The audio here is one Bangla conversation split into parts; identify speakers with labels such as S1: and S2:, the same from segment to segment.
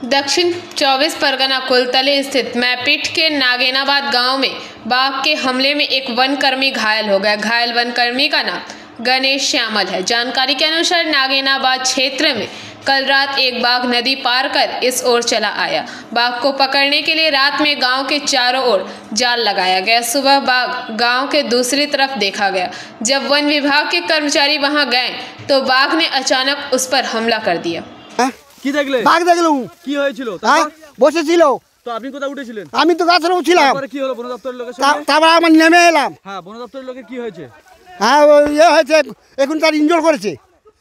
S1: दक्षिण 24 परगना कुलतले स्थित मैपिट के नागेनाबाद गांव में बाघ के हमले में एक वनकर्मी घायल हो गया। घायल वनकर्मी का नाम गणेश श्यामल है। जानकारी के अनुसार नागेनाबाद क्षेत्र में कल रात एक बाघ नदी पार कर इस ओर चला आया। बाघ को पकड़ने के लिए रात में गांव के चारों ओर जाल लगाया गया। सुबह बाघ गांव के दूसरी तरफ देखा गया। जब वन विभाग के कर्मचारी वहां गए तो बाघ ने अचानक उस पर हमला कर दिया।
S2: কি দেখলে?
S3: বাঘ দেখলাম।
S2: কি হয়েছিল?
S3: বসেছিল।
S2: তো আপনি কোথায় উঠেছিলেন?
S3: আমি তো গাছের উপর ছিলাম।
S2: তারপরে কি হলো বন দপ্তরের লোকের সঙ্গে?
S3: তারপর আমি নেমে এলাম।
S2: হ্যাঁ, বন দপ্তরের লোকের কি হয়েছে?
S3: হ্যাঁ, ইয়ে হয়েছে, এখন তার ইনজোর করেছে,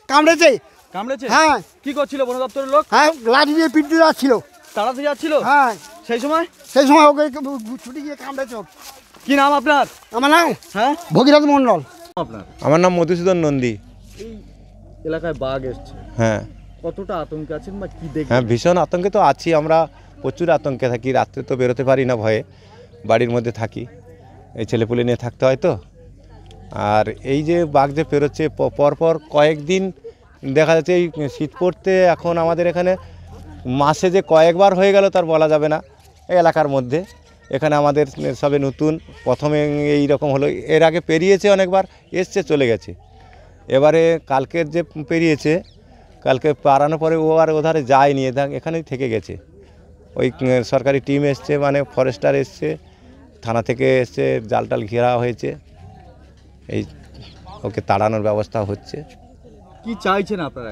S3: কামড়েছে।
S2: কামড়েছে?
S3: হ্যাঁ।
S2: কি করছিল বন দপ্তরের লোক?
S3: হ্যাঁ, লাঠি দিয়ে পিটতে যাচ্ছিল।
S2: তাড়াতে যাচ্ছিল?
S3: হ্যাঁ।
S2: সেই সময়
S3: ওকে ছুটি গিয়ে কামড়েছে।
S2: কি নাম আপনার?
S3: আমার নাম?
S2: হ্যাঁ,
S3: ভগীরথ মণ্ডল।
S2: আপনার?
S4: আমার নাম মধুসূদন নন্দী।
S2: এই এলাকায় বাঘ এসছে,
S4: হ্যাঁ।
S2: কতটা আতঙ্কে আছেন বা কি দেখছেন?
S4: হ্যাঁ, ভীষণ আতঙ্কে তো আছি আমরা, প্রচুর আতঙ্কে থাকি। রাত্রে তো বেরোতে পারি না ভয়ে, বাড়ির মধ্যে থাকি। এই ছেলেপুলে নিয়ে থাকতে হয় তো। আর এই যে বাঘ যে পেরোচ্ছে পরপর কয়েকদিন দেখা যাচ্ছে, এই শীত পড়তে এখন আমাদের এখানে মাসে যে কয়েকবার হয়ে গেল তার বলা যাবে না। এই এলাকার মধ্যে এখানে আমাদের সবে নতুন প্রথমে এই রকম হলো। এর আগে পেরিয়েছে অনেকবার, এসছে চলে গেছে। এবারে কালকের যে পেরিয়েছে, কালকে পারানোর পরে ও আর ওধারে যায়নি, এখানেই থেকে গেছে। ওই সরকারি টিম এসছে, মানে ফরেস্টার এসছে, থানা থেকে এসছে, জাল টাল ঘেরা হয়েছে, এই ওকে তাড়ানোর ব্যবস্থা হচ্ছে।
S2: কি চাইছেন আপনারা?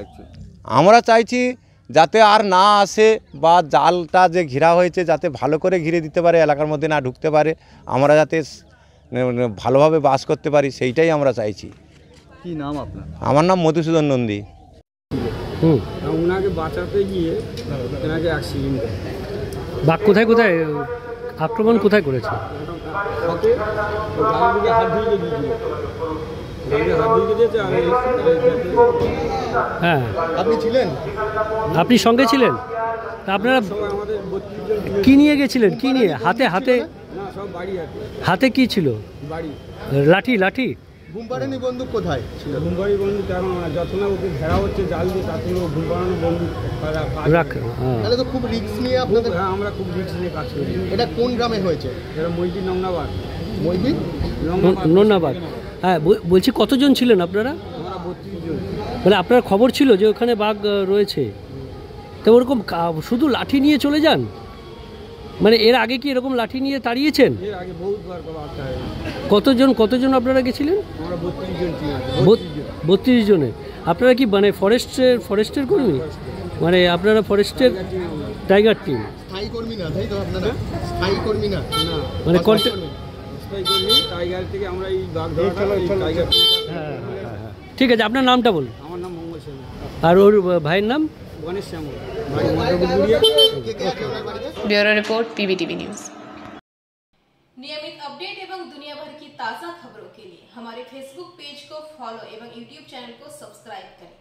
S4: আমরা চাইছি যাতে আর না আসে, বা জালটা যে ঘেরা হয়েছে যাতে ভালো করে ঘিরে দিতে পারে, এলাকার মধ্যে না ঢুকতে পারে, আমরা যাতে ভালোভাবে বাস করতে পারি, সেইটাই আমরা চাইছি।
S2: কি নাম আপনার?
S4: আমার নাম মধুসূদন নন্দী।
S2: ওনাকে বাঁচাতে গিয়ে ওনাকে অ্যাক্সিডেন্ট।
S5: বাঘ কোথায় কোথায় আক্রমণ কোথায় করেছে? হ্যাঁ,
S2: আপনি ছিলেন?
S5: আপনি সঙ্গে ছিলেন? আপনারা কি নিয়ে গেছিলেন? কি নিয়ে? হাতে হাতে হাতে কি ছিল? লাঠি। লাঠি
S2: ঘুমপাড়ানি বন্দুক কোথায় ছিল? ঘুমপাড়ি বন্দুক যখন ওকে ঘেরা হচ্ছে জাল দিয়ে, তাতে ও ঘুমপাড়ানো বন্দুক রাখে। তাহলে তো খুব রিস্ক নিয়ে আপনাদের? হ্যাঁ, আমরা খুব রিস্ক নিয়ে কাজ করি। এটা কোন গ্রামে হয়েছে? এটা মইদিন নমনাবাদ। মইদিন
S5: নমনাবাদ। হ্যাঁ, বলছি কতজন ছিলেন আপনারা?
S2: আমরা 32 জন।
S5: মানে আপনার খবর ছিল যে ওখানে বাঘ রয়েছে, তো ওরকম শুধু লাঠি নিয়ে চলে যান? মানে এর আগে কি এরকম লাঠি নিয়ে তাড়িয়েছেন?
S2: এর আগে বহুতবার বাঘটা।
S5: কতজন আপনারা গেছিলেন?
S2: আমরা 32 জন ছিলাম।
S5: 32 জনে। আপনারা কি মানে ফরেস্টের কর্মী? মানে আপনারা ফরেস্টের টাইগার টিম?
S3: স্থায়ী কর্মী না, তাই তো আপনারা? স্থায়ী কর্মী না,
S5: মানে
S2: স্থায়ী কর্মী টাইগার থেকে আমরা এই বাঘ ধরা টাইগার।
S5: হ্যাঁ, ঠিক আছে, আপনার নামটা বলুন।
S2: আমার নাম মঙ্গল সেন।
S5: আর ওর ভাইয়ের নাম?
S2: Ganesh Shyamal.
S1: Bureau report PBTV news.
S6: नियमित अपडेट एवं दुनिया भर की ताज़ा खबरों के लिए हमारे फेसबुक पेज को फॉलो एवं यूट्यूब चैनल को सब्सक्राइब करें।